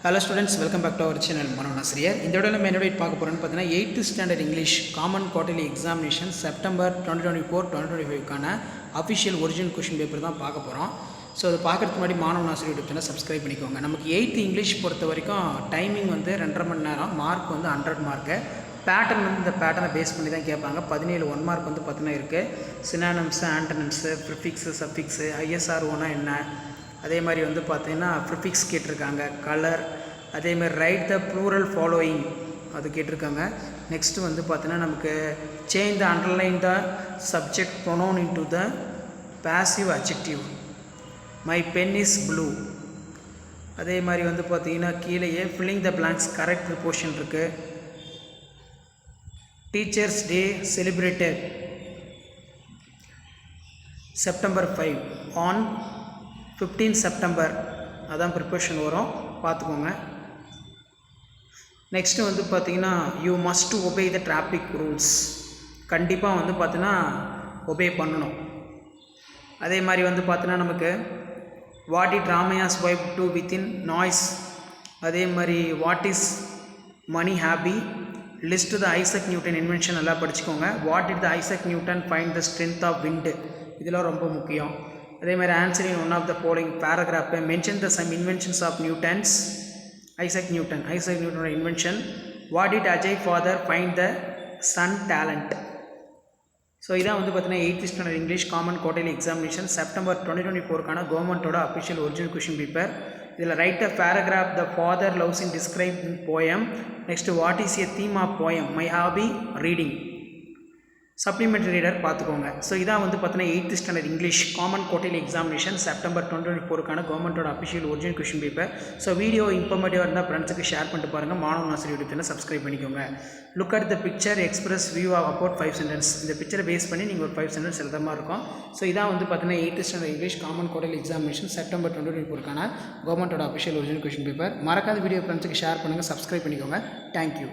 Hello students, welcome back to our channel. Manovan Asriyar. இந்த வீடியோல நம்ம என்ன பார்க்க போறோம்னு பார்த்தீங்கன்னா 8th standard English common quarterly examination September 2024-2025 க்கான அஃபிஷியல் ஒரிஜினல் क्वेश्चन பேப்பர் தான் பார்க்க போறோம். ஸோ அது பார்க்கறதுக்கு முன்னாடி மாணவன் ஆசிரியர் யூடியூப் சேனல் சப்ஸ்கிரைப் பண்ணிக்கோங்க. நமக்கு 8th இங்கிலீஷ் பொறுத்த வரைக்கும் டைமிங் வந்து 2.5 மணி நேரம், மார்க் வந்து 100 மார்க்கு. பேட்டர்ன் வந்து இந்த பேட்டர்னை பேஸ் பண்ணி தான் கேட்பாங்க. 17 1 மார்க் வந்து பார்த்தீங்கன்னா இருக்குது. சினானிம்ஸ், ஆண்டனிம்ஸு, ப்ரிஃபிக்ஸு, சஃபிக்ஸு, ஐஎஸ்ஆர் ஓனா என்ன, அதே மாதிரி வந்து பார்த்தீங்கன்னா ப்ரிஃபிக்ஸ் கேட்டிருக்காங்க, கலர், அதேமாதிரி ரைட் த ப்ளூரல் ஃபாலோயிங் அது கேட்டிருக்காங்க. நெக்ஸ்ட்டு வந்து பார்த்தீங்கன்னா நமக்கு change the underline the subject pronoun into the passive adjective, my pen is blue. அதே மாதிரி வந்து பார்த்தீங்கன்னா கீழேயே filling the blanks correct preposition இருக்குது. Teachers day celebrated September 5 on 15 September, அதான் ப்ரிப்பரேஷன் வரும், பார்த்துக்கோங்க. நெக்ஸ்ட்டு வந்து பார்த்திங்கன்னா you must obey the traffic rules, கண்டிப்பாக வந்து பார்த்தீங்கன்னா ஒபே பண்ணணும். அதே மாதிரி வந்து பார்த்தீங்கன்னா நமக்கு what it Ramaiah's wife do within noise, அதே மாதிரி what is Mani hobby, list the Isaac Newton invention எல்லாம் படிச்சுக்கோங்க. What it the Isaac Newton find the strength of wind, இதெல்லாம் ரொம்ப முக்கியம். அதே மாதிரி answer in one of the following paragraph, mention the some inventions of Newton's, Isaac நியூட்டனோட invention. What did Ajay father find the son talent. So இதான் வந்து பார்த்தீங்கன்னா 8th standard English common quarterly examination September 2024க்கான கவர்மெண்ட்டோட அஃபிஷியல் ஒரிஜினல் கொஷின் பேப்பர். இதில் write a paragraph the father loves in describe in poem. Next what is a theme of poem, my hobby reading. Supplementary reader பார்த்துக்கோங்க. So இதான் வந்து பார்த்தீங்கன்னா 8th standard English common quarterly examination September 2024க்கான கவர்மெண்ட்டோட official original question paper. So video இன்ஃபர்மேட்டிவாக இருந்தால் ஃப்ரெண்ட்ஸுக்கு share பண்ணிட்டு பாருங்கள். Manavan Asiriyar YouTube channel subscribe பண்ணிக்கோங்க. Look at the picture express view of about 5 sentence. இந்த பிக்சரை பேஸ் பண்ணி நீங்கள் ஒரு 5 சென்டென்ஸ் எழுத மாதிரி இருக்கும். ஸோ இதான் வந்து பார்த்தீங்கன்னா 8th standard English common quarterly examination September 2024க்கான கவர்மெண்ட்டோட அஃபிஷியல் ஒரிஜினல் கொஷின் பேப்பர். மறக்காத வீடியோ ஃப்ரெண்ட்ஸுக்கு ஷேர் பண்ணுங்கள், சப்ஸ்கிரைப் பண்ணிக்கோங்க. தேங்க்யூ.